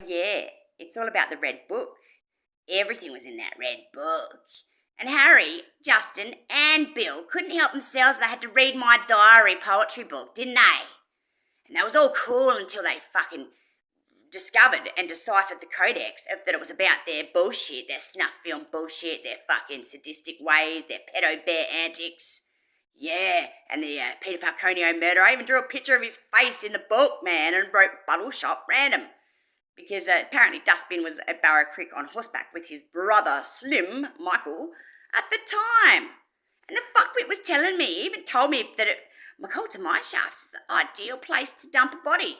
yeah, it's all about the red book. Everything was in that red book. And Harry, Justin and Bill couldn't help themselves. They had to read my diary poetry book, didn't they? And that was all cool until they fucking discovered and deciphered the codex of that it was about their bullshit, their snuff film bullshit, their fucking sadistic ways, their pedo bear antics. Yeah, and the Peter Falconio murder. I even drew a picture of his face in the book, man, and wrote Bottle Shop Random. Because apparently Dustbin was at Barrow Creek on horseback with his brother, Slim, Michael, at the time. And the fuckwit was telling me, he even told me that McCulta Mineshafts is the ideal place to dump a body.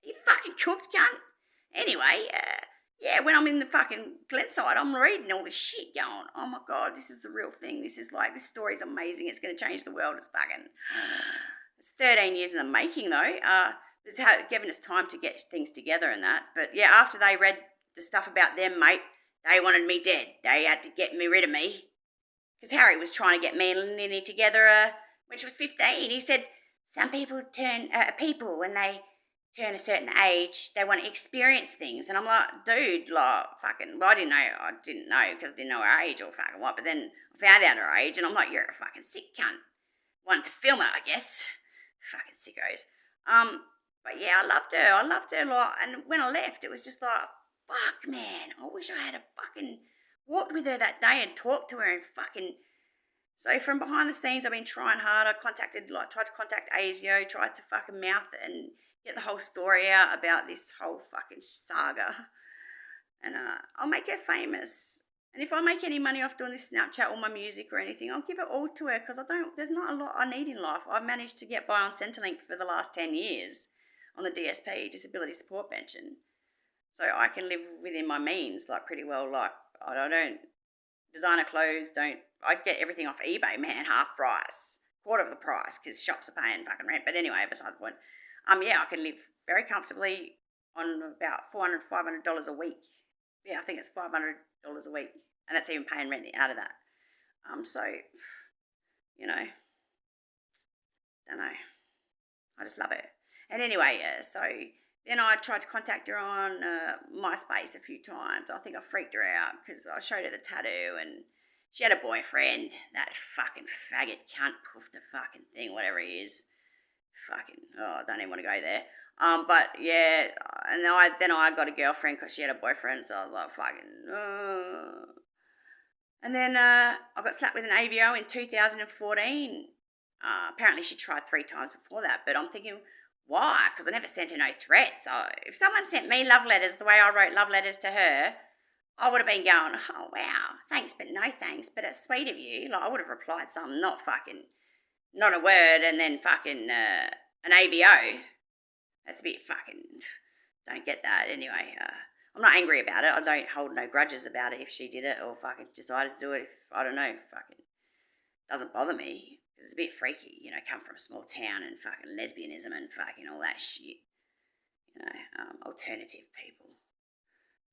You fucking cooked, cunt. Anyway, when I'm in the fucking Glenside, I'm reading all this shit going, oh my God, this is the real thing. This story's amazing. It's going to change the world. It's 13 years in the making, though. It's given us time to get things together and that. But yeah, after they read the stuff about them, mate, they wanted me dead. They had to get me rid of me. Because Harry was trying to get me and Linny together when she was 15. He said, some people when they turn a certain age, they want to experience things. And I'm like, dude, fucking, well, I didn't know because I didn't know her age or fucking what. But then I found out her age and I'm like, you're a fucking sick cunt. Wanted to film her, I guess. Fucking sickos. But yeah, I loved her a lot. And when I left, it was just like, fuck, man, I wish I had fucking walked with her that day and talked to her and fucking. So from behind the scenes, I've been trying hard. I tried to contact ASIO, tried to fucking mouth and get the whole story out about this whole fucking saga. And I'll make her famous. And if I make any money off doing this Snapchat or my music or anything, I'll give it all to her because there's not a lot I need in life. I've managed to get by on Centrelink for the last 10 years on the DSP, Disability Support Pension. So I can live within my means, pretty well. I don't designer clothes, I get everything off eBay, man, half price, quarter of the price, because shops are paying fucking rent. But anyway, beside the point, I can live very comfortably on about $400, $500 a week. Yeah, I think it's $500 a week, and that's even paying rent out of that. So, don't know. I just love her. And anyway, so then I tried to contact her on MySpace a few times. I think I freaked her out because I showed her the tattoo and she had a boyfriend. That fucking faggot cunt poofed the fucking thing, whatever he is. I don't even want to go there. But yeah, and then I got a girlfriend because she had a boyfriend, so I was like, fucking. And then I got slapped with an AVO in 2014. Apparently she tried 3 times before that, but I'm thinking, why? Because I never sent her no threats. If someone sent me love letters the way I wrote love letters to her, I would have been going, oh, wow, thanks, but no thanks, but it's sweet of you. I would have replied something, not a word, and then fucking an AVO. That's a bit fucking, don't get that. Anyway, I'm not angry about it. I don't hold no grudges about it if she did it or fucking decided to do it. I don't know, fucking doesn't bother me. Because it's a bit freaky, come from a small town and fucking lesbianism and fucking all that shit. Alternative people.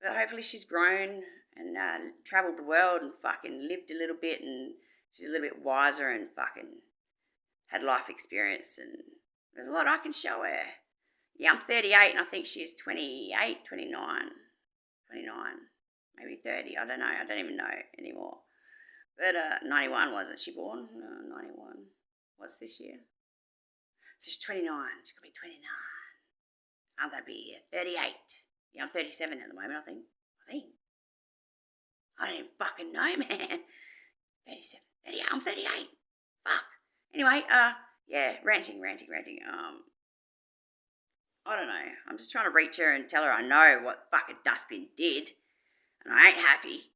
But hopefully she's grown and travelled the world and fucking lived a little bit and she's a little bit wiser and fucking had life experience and there's a lot I can show her. Yeah, I'm 38 and I think she's 28, 29, maybe 30. I don't know. I don't even know anymore. But 91 wasn't she born? No, 91. What's this year? So she's 29. She's going to be 29. I'm going to be 38. Yeah, I'm 37 at the moment, I think. I don't even fucking know, man. 37. 38. I'm 38. Fuck. Anyway, yeah, ranting. I don't know. I'm just trying to reach her and tell her I know what fucking Dustbin did. And I ain't happy.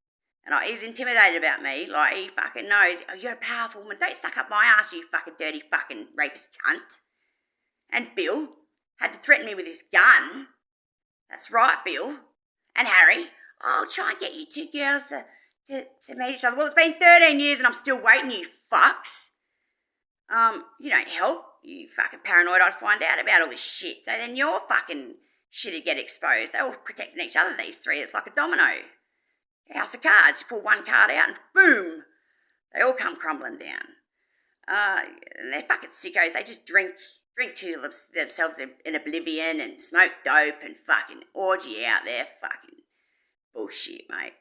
And he's intimidated about me. He fucking knows. Oh, you're a powerful woman. Don't suck up my ass, you fucking dirty fucking rapist cunt. And Bill had to threaten me with his gun. That's right, Bill. And Harry. I'll try and get you two girls to meet each other. Well, it's been 13 years and I'm still waiting, you fucks. You don't help. You fucking paranoid I'd find out about all this shit. So then your fucking shit would get exposed. They're all protecting each other, these three. It's like a domino. House of cards. You pull one card out and boom. They all come crumbling down. They're fucking sickos. They just drink drink to themselves in oblivion and smoke dope and fucking orgy out there. Fucking bullshit, mate.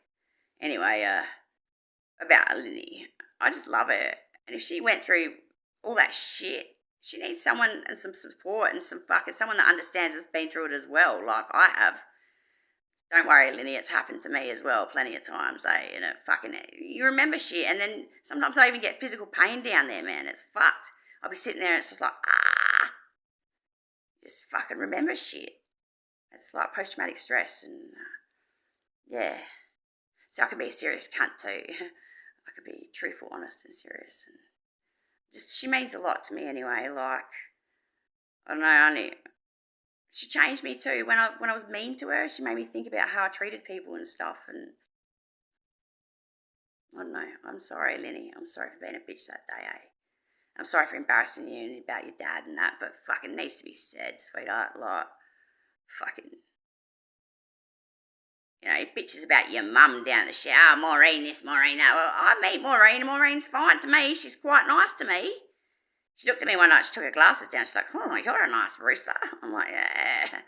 Anyway, about Linny, I just love her. And if she went through all that shit, she needs someone and some support and someone that understands has been through it as well, like I have. Don't worry, Linny, it's happened to me as well plenty of times, eh? And you remember shit, and then sometimes I even get physical pain down there, man. It's fucked. I'll be sitting there and it's just like, just fucking remember shit. It's like post-traumatic stress, and yeah. So I can be a serious cunt too. I can be truthful, honest, and serious. And just, she means a lot to me anyway. Like, I don't know, she changed me too. When I was mean to her, she made me think about how I treated people and stuff. And I don't know. I'm sorry, Linny. I'm sorry for being a bitch that day, eh? I'm sorry for embarrassing you about your dad and that, but fucking needs to be said, sweetheart. Like, fucking, bitches about your mum down the shower, Maureen this, Maureen that. Well, I meet Maureen and Maureen's fine to me. She's quite nice to me. She looked at me one night, she took her glasses down, she's like, oh, you're a nice rooster. I'm like, yeah,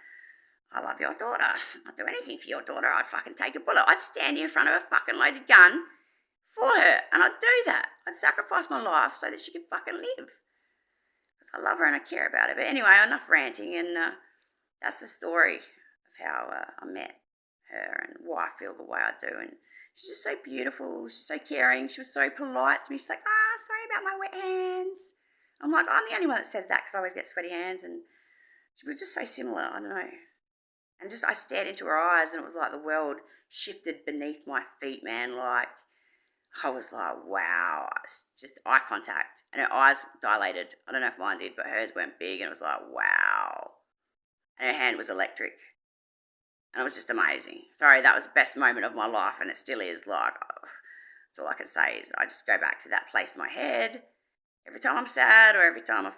I love your daughter. I'd do anything for your daughter. I'd fucking take a bullet. I'd stand here in front of a fucking loaded gun for her, and I'd do that. I'd sacrifice my life so that she could fucking live. Because I love her and I care about her. But anyway, enough ranting, and that's the story of how I met her and why I feel the way I do. And she's just so beautiful. She's so caring. She was so polite to me. She's like, sorry about my wet hands. I'm like, I'm the only one that says that because I always get sweaty hands. And she was just so similar. I don't know. And just I stared into her eyes and it was like the world shifted beneath my feet, man. Like, I was like, wow. It's just eye contact. And her eyes dilated. I don't know if mine did, but hers went big. And it was like, wow. And her hand was electric. And it was just amazing. Sorry, that was the best moment of my life. And it still is. Like, that's all I can say is I just go back to that place in my head. Every time I'm sad or every time I'm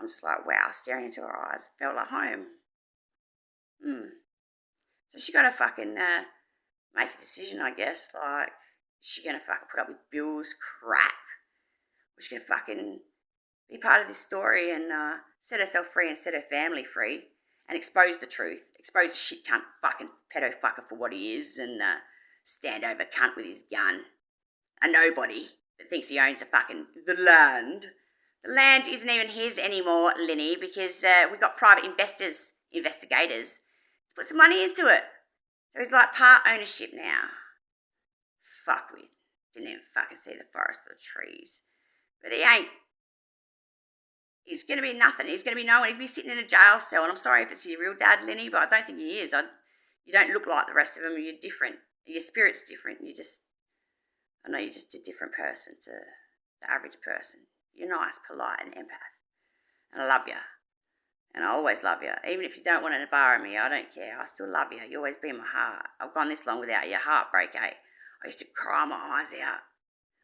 just like, wow, staring into her eyes. Felt like home. So she got to fucking make a decision, I guess. Like, is she going to fucking put up with Bill's crap? Or is she going to fucking be part of this story and set herself free and set her family free and expose the truth? Expose the shit cunt fucking pedo fucker for what he is and stand over cunt with his gun. A nobody that thinks he owns the land. The land isn't even his anymore, Linny, because we got private investigators, to put some money into it. So he's like part ownership now. Fuckwit. Didn't even fucking see the forest or the trees. But he ain't. He's going to be nothing. He's going to be no one. He's going to be sitting in a jail cell. And I'm sorry if it's your real dad, Linny, but I don't think he is. You don't look like the rest of them. You're different. Your spirit's different. You're just a different person to the average person. You're nice, polite, and empath. And I love you. And I always love you. Even if you don't want to devour me, I don't care. I still love you. You always be in my heart. I've gone this long without you. Heartbreak, eh? I used to cry my eyes out.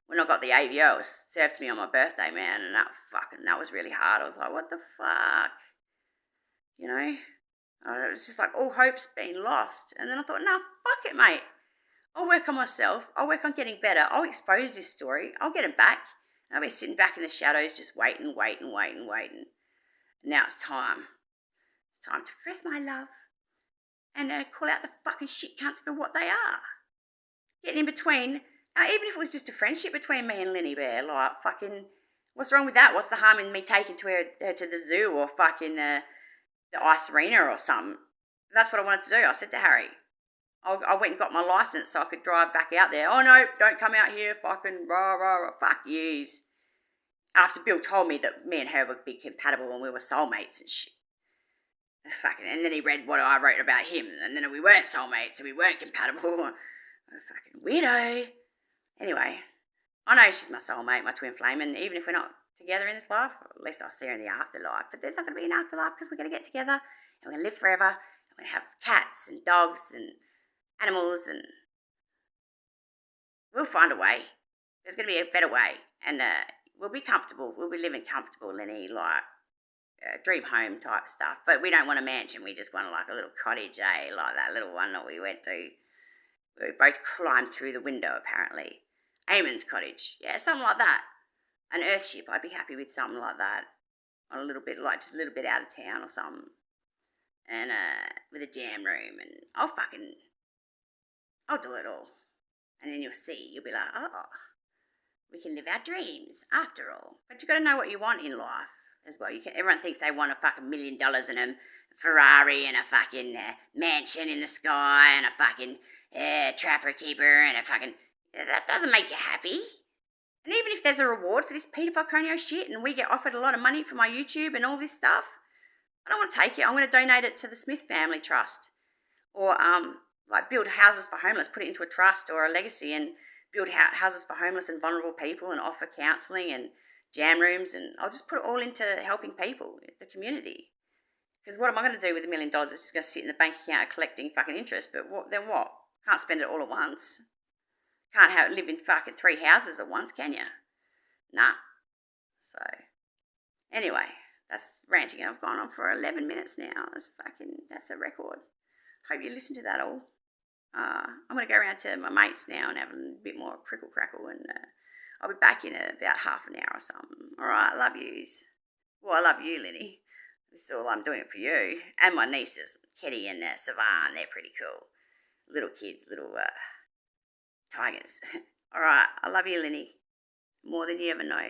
When I got the AVO, it was served to me on my birthday, man. And that was really hard. I was like, what the fuck? It was just like all hope's been lost. And then I thought, no, fuck it, mate. I'll work on myself. I'll work on getting better. I'll expose this story. I'll get it back. I'll be sitting back in the shadows just waiting. Now it's time. It's time to press my love and call out the fucking shit cunts for what they are. Getting in between, even if it was just a friendship between me and Linny Bear, like fucking, what's wrong with that? What's the harm in me taking her to the zoo or fucking the ice arena or something? That's what I wanted to do. I said to Harry, I went and got my license so I could drive back out there. Oh no, don't come out here, fucking rah, rah, rah, fuck yous. After Bill told me that me and her would be compatible and we were soulmates and shit. And then he read what I wrote about him, and then we weren't soulmates and we weren't compatible. Fucking weirdo. Anyway, I know she's my soulmate, my twin flame, and even if we're not together in this life, at least I'll see her in the afterlife. But there's not going to be an afterlife because we're going to get together and we're going to live forever and we're going to have cats and dogs and animals, and we'll find a way. There's going to be a better way, and we'll be comfortable. We'll be living comfortable, Lenny, like dream home type stuff. But we don't want a mansion. We just want like a little cottage, like that little one that we went to. We both climbed through the window, apparently. Eamon's cottage. Yeah, something like that. An earthship. I'd be happy with something like that. on a little bit, like just a little bit out of town or something, and with a jam room, and I'll do it all, and then you'll be like, oh, we can live our dreams after all. But you got to know what you want in life as well. Everyone thinks they want a fucking $1 million and a Ferrari and a fucking mansion in the sky and a fucking trapper keeper and a fucking. That doesn't make you happy. And even if there's a reward for this Peter Falconio shit and we get offered a lot of money for my YouTube and all this stuff, I don't want to take it. I'm going to donate it to the Smith Family Trust, or like build houses for homeless, put it into a trust or a legacy, and build houses for homeless and vulnerable people, and offer counselling and jam rooms, and I'll just put it all into helping people, the community. Because what am I going to do with $1 million? It's just going to sit in the bank account collecting fucking interest. But then what? Can't spend it all at once. Can't live in fucking 3 houses at once, can you? Nah. So, anyway, that's ranting. I've gone on for 11 minutes now. That's a record. Hope you listen to that all. I'm going to go around to my mates now and have a bit more crickle crackle, and I'll be back in about half an hour or something. All right, I love yous. Well, I love you, Linny. This is all I'm doing for you. And my nieces, Ketty and Savan, they're pretty cool. Little kids, little tigers. All right, I love you, Linny, more than you ever know.